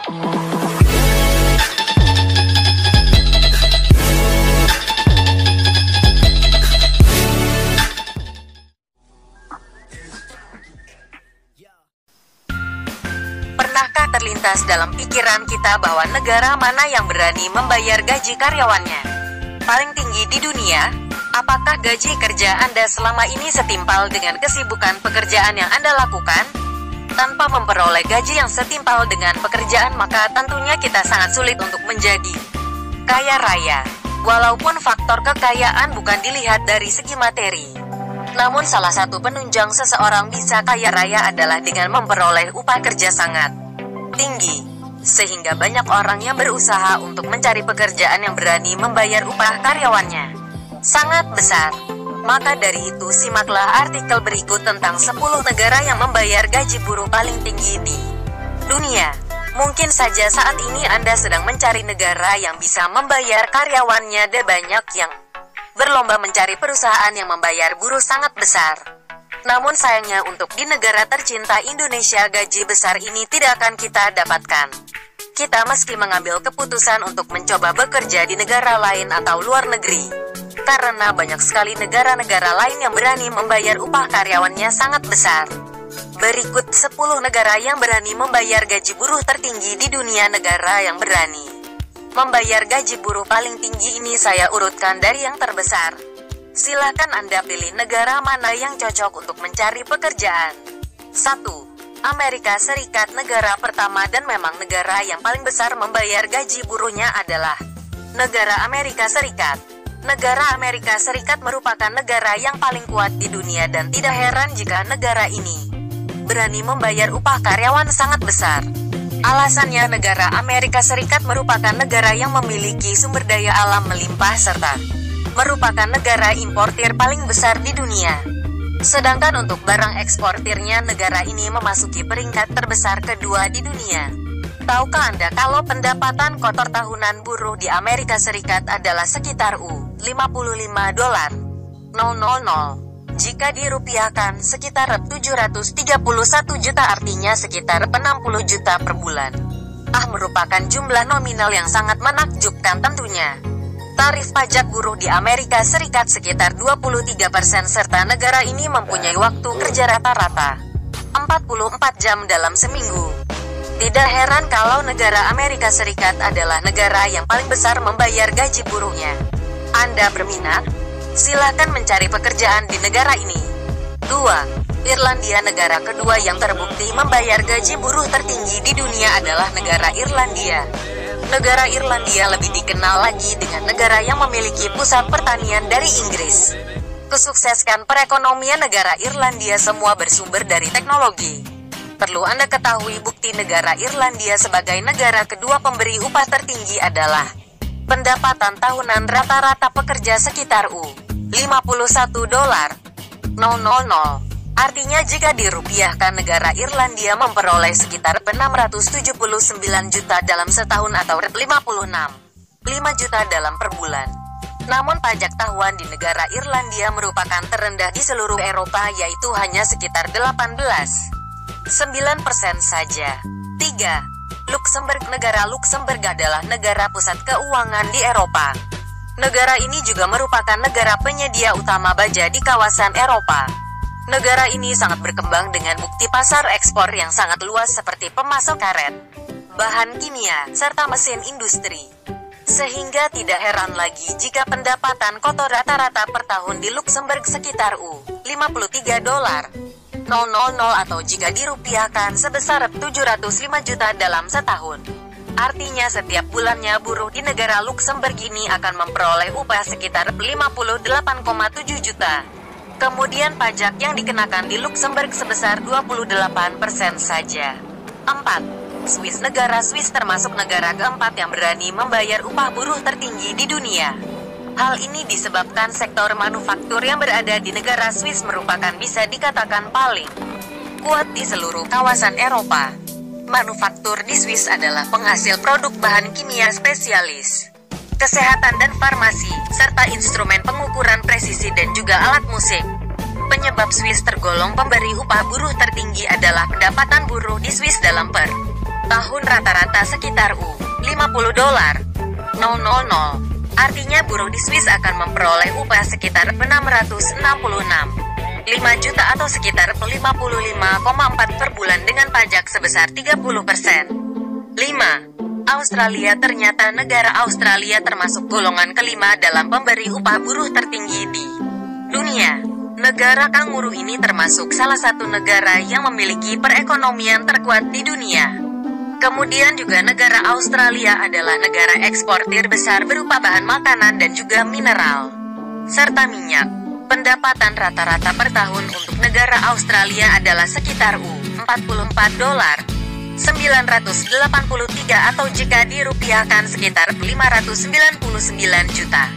Pernahkah terlintas dalam pikiran kita bahwa negara mana yang berani membayar gaji karyawannya paling tinggi di dunia? Apakah gaji kerja Anda selama ini setimpal dengan kesibukan pekerjaan yang Anda lakukan? Tanpa memperoleh gaji yang setimpal dengan pekerjaan, maka tentunya kita sangat sulit untuk menjadi kaya raya. Walaupun faktor kekayaan bukan dilihat dari segi materi, namun salah satu penunjang seseorang bisa kaya raya adalah dengan memperoleh upah kerja sangat tinggi. Sehingga banyak orang yang berusaha untuk mencari pekerjaan yang berani membayar upah karyawannya sangat besar. Maka dari itu simaklah artikel berikut tentang 10 negara yang membayar gaji buruh paling tinggi di dunia. Mungkin saja saat ini Anda sedang mencari negara yang bisa membayar karyawannya, dan banyak yang berlomba mencari perusahaan yang membayar buruh sangat besar. Namun sayangnya untuk di negara tercinta Indonesia, gaji besar ini tidak akan kita dapatkan. Kita meski mengambil keputusan untuk mencoba bekerja di negara lain atau luar negeri, karena banyak sekali negara-negara lain yang berani membayar upah karyawannya sangat besar. Berikut 10 negara yang berani membayar gaji buruh tertinggi di dunia. Negara yang berani membayar gaji buruh paling tinggi ini saya urutkan dari yang terbesar. Silakan Anda pilih negara mana yang cocok untuk mencari pekerjaan. 1. Amerika Serikat. Negara pertama dan memang negara yang paling besar membayar gaji buruhnya adalah negara Amerika Serikat. Negara Amerika Serikat merupakan negara yang paling kuat di dunia, dan tidak heran jika negara ini berani membayar upah karyawan sangat besar. Alasannya, negara Amerika Serikat merupakan negara yang memiliki sumber daya alam melimpah serta merupakan negara importir paling besar di dunia. Sedangkan untuk barang eksportirnya, negara ini memasuki peringkat terbesar kedua di dunia. Tahukah Anda kalau pendapatan kotor tahunan buruh di Amerika Serikat adalah sekitar $55,000. Jika dirupiahkan sekitar 731 juta, artinya sekitar 60 juta per bulan. Merupakan jumlah nominal yang sangat menakjubkan tentunya. Tarif pajak buruh di Amerika Serikat sekitar 23%, serta negara ini mempunyai waktu kerja rata-rata 44 jam dalam seminggu. Tidak heran kalau negara Amerika Serikat adalah negara yang paling besar membayar gaji buruhnya. Anda berminat? Silakan mencari pekerjaan di negara ini. 2. Irlandia. Negara kedua yang terbukti membayar gaji buruh tertinggi di dunia adalah negara Irlandia. Negara Irlandia lebih dikenal lagi dengan negara yang memiliki pusat pertanian dari Inggris. Kesukseskan perekonomian negara Irlandia semua bersumber dari teknologi. Perlu Anda ketahui, bukti negara Irlandia sebagai negara kedua pemberi upah tertinggi adalah pendapatan tahunan rata-rata pekerja sekitar $51,000. Artinya jika dirupiahkan, negara Irlandia memperoleh sekitar 679 juta dalam setahun atau 56,5 juta dalam per bulan. Namun pajak tahunan di negara Irlandia merupakan terendah di seluruh Eropa, yaitu hanya sekitar 18,9% saja. 3. Luksemburg. Negara Luksemburg adalah negara pusat keuangan di Eropa. Negara ini juga merupakan negara penyedia utama baja di kawasan Eropa. Negara ini sangat berkembang dengan bukti pasar ekspor yang sangat luas seperti pemasok karet, bahan kimia, serta mesin industri. Sehingga tidak heran lagi jika pendapatan kotor rata-rata per tahun di Luksemburg sekitar $53,000 atau jika dirupiahkan sebesar 705 juta dalam setahun. Artinya setiap bulannya buruh di negara Luksemburg ini akan memperoleh upah sekitar 58,7 juta. Kemudian pajak yang dikenakan di Luksemburg sebesar 28% saja. 4. Swiss. Negara Swiss termasuk negara keempat yang berani membayar upah buruh tertinggi di dunia. Hal ini disebabkan sektor manufaktur yang berada di negara Swiss merupakan bisa dikatakan paling kuat di seluruh kawasan Eropa. Manufaktur di Swiss adalah penghasil produk bahan kimia spesialis, kesehatan dan farmasi, serta instrumen pengukuran presisi dan juga alat musik. Penyebab Swiss tergolong pemberi upah buruh tertinggi adalah pendapatan buruh di Swiss dalam per Tahun rata-rata sekitar $50,000. Artinya buruh di Swiss akan memperoleh upah sekitar 666,5 juta atau sekitar 55,4 per bulan dengan pajak sebesar 30%. 5. Australia. Ternyata negara Australia termasuk golongan kelima dalam pemberi upah buruh tertinggi di dunia. Negara kanguru ini termasuk salah satu negara yang memiliki perekonomian terkuat di dunia. Kemudian juga negara Australia adalah negara eksportir besar berupa bahan makanan dan juga mineral, serta minyak. Pendapatan rata-rata per tahun untuk negara Australia adalah sekitar $44,983 atau jika dirupiahkan sekitar 599 juta.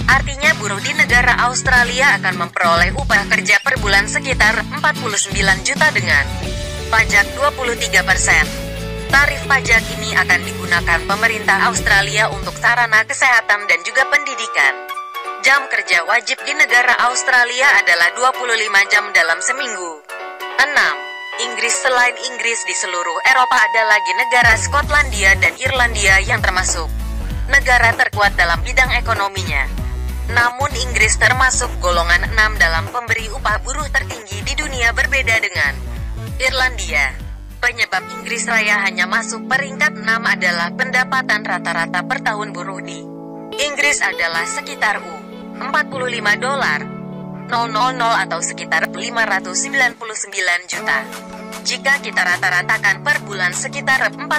Artinya buruh di negara Australia akan memperoleh upah kerja per bulan sekitar 49 juta dengan pajak 23%. Tarif pajak ini akan digunakan pemerintah Australia untuk sarana kesehatan dan juga pendidikan. Jam kerja wajib di negara Australia adalah 25 jam dalam seminggu. 6. Inggris. Selain Inggris, di seluruh Eropa ada lagi negara Skotlandia dan Irlandia yang termasuk negara terkuat dalam bidang ekonominya. Namun Inggris termasuk golongan 6 dalam pemberi upah buruh tertinggi di dunia, berbeda dengan Irlandia. Penyebab Inggris Raya hanya masuk peringkat 6 adalah pendapatan rata-rata per tahun buruh di Inggris adalah sekitar $45,000 atau sekitar 599 juta. Jika kita rata-ratakan per bulan sekitar 49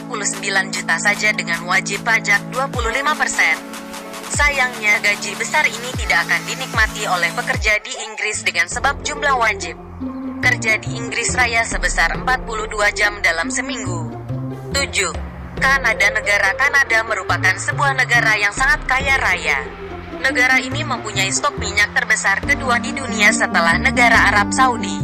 juta saja dengan wajib pajak 25%. Sayangnya gaji besar ini tidak akan dinikmati oleh pekerja di Inggris dengan sebab jumlah wajib kerja di Inggris Raya sebesar 42 jam dalam seminggu. 7. Kanada. Negara Kanada merupakan sebuah negara yang sangat kaya raya. Negara ini mempunyai stok minyak terbesar kedua di dunia setelah negara Arab Saudi.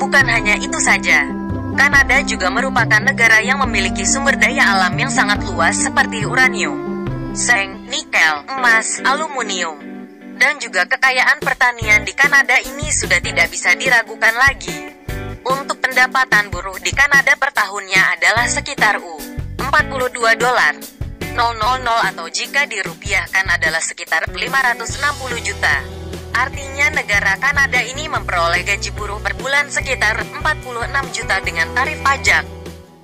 Bukan hanya itu saja, Kanada juga merupakan negara yang memiliki sumber daya alam yang sangat luas seperti uranium, seng, nikel, emas, aluminium, dan juga kekayaan pertanian di Kanada ini sudah tidak bisa diragukan lagi. Untuk pendapatan buruh di Kanada per tahunnya adalah sekitar $42,000 atau jika dirupiahkan adalah sekitar 560 juta. Artinya negara Kanada ini memperoleh gaji buruh per bulan sekitar 46 juta dengan tarif pajak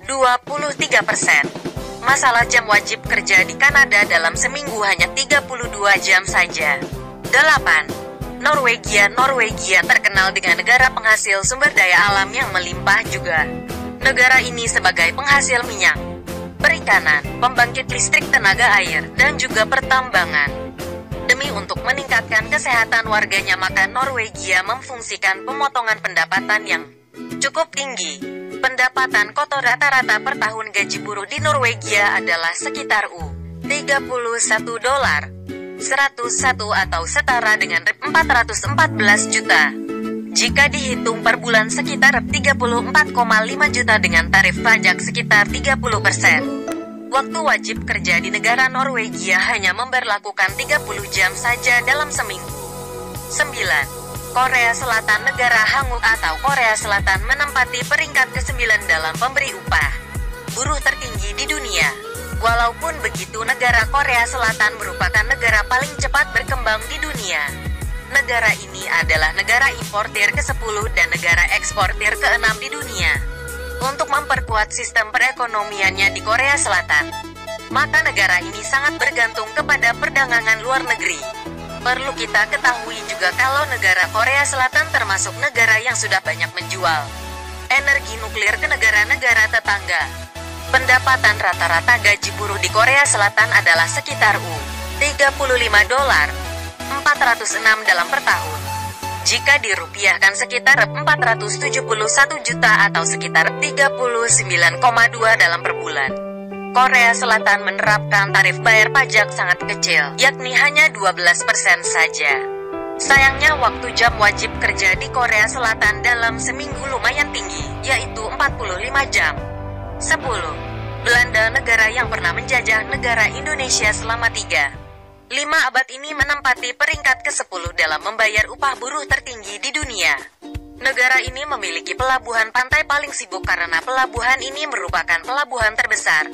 23%. Masalah jam wajib kerja di Kanada dalam seminggu hanya 32 jam saja. 8. Norwegia. Norwegia terkenal dengan negara penghasil sumber daya alam yang melimpah juga. Negara ini sebagai penghasil minyak, perikanan, pembangkit listrik tenaga air, dan juga pertambangan. Demi untuk meningkatkan kesehatan warganya, maka Norwegia memfungsikan pemotongan pendapatan yang cukup tinggi. Pendapatan kotor rata-rata per tahun gaji buruh di Norwegia adalah sekitar $31,101 atau setara dengan 414 juta. Jika dihitung per bulan sekitar 34,5 juta dengan tarif pajak sekitar 30%. Waktu wajib kerja di negara Norwegia hanya memberlakukan 30 jam saja dalam seminggu. 9. Korea Selatan. Negara Hanguk atau Korea Selatan menempati peringkat ke-9 dalam pemberi upah buruh tertinggi di dunia. Walaupun begitu, negara Korea Selatan merupakan negara paling cepat berkembang di dunia. Negara ini adalah negara importir ke-10 dan negara eksportir ke-6 di dunia. Untuk memperkuat sistem perekonomiannya di Korea Selatan, maka negara ini sangat bergantung kepada perdagangan luar negeri. Perlu kita ketahui juga kalau negara Korea Selatan termasuk negara yang sudah banyak menjual energi nuklir ke negara-negara tetangga. Pendapatan rata-rata gaji buruh di Korea Selatan adalah sekitar $35,406 dalam per tahun. Jika dirupiahkan sekitar 471 juta atau sekitar 39,2 dalam per bulan. Korea Selatan menerapkan tarif bayar pajak sangat kecil, yakni hanya 12% saja. Sayangnya waktu jam wajib kerja di Korea Selatan dalam seminggu lumayan tinggi, yaitu 45 jam. 10. Belanda. Negara yang pernah menjajah negara Indonesia selama 3-5 abad ini menempati peringkat ke-10 dalam membayar upah buruh tertinggi di dunia. Negara ini memiliki pelabuhan pantai paling sibuk karena pelabuhan ini merupakan pelabuhan terbesar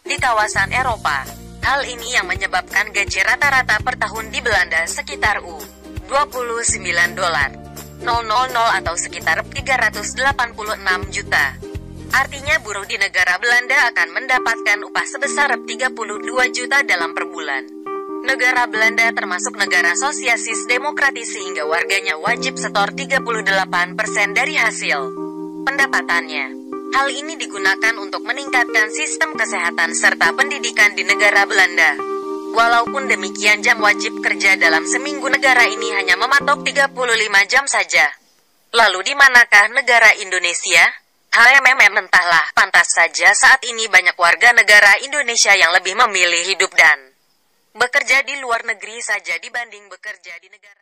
di kawasan Eropa. Hal ini yang menyebabkan gaji rata-rata per tahun di Belanda sekitar $29.000 atau sekitar 386 juta. Artinya buruh di negara Belanda akan mendapatkan upah sebesar 32 juta dalam per bulan. Negara Belanda termasuk negara sosialis demokratis sehingga warganya wajib setor 38% dari hasil pendapatannya. Hal ini digunakan untuk meningkatkan sistem kesehatan serta pendidikan di negara Belanda. Walaupun demikian, jam wajib kerja dalam seminggu negara ini hanya mematok 35 jam saja. Lalu di manakah negara Indonesia? Entahlah, pantas saja saat ini banyak warga negara Indonesia yang lebih memilih hidup dan bekerja di luar negeri saja dibanding bekerja di negara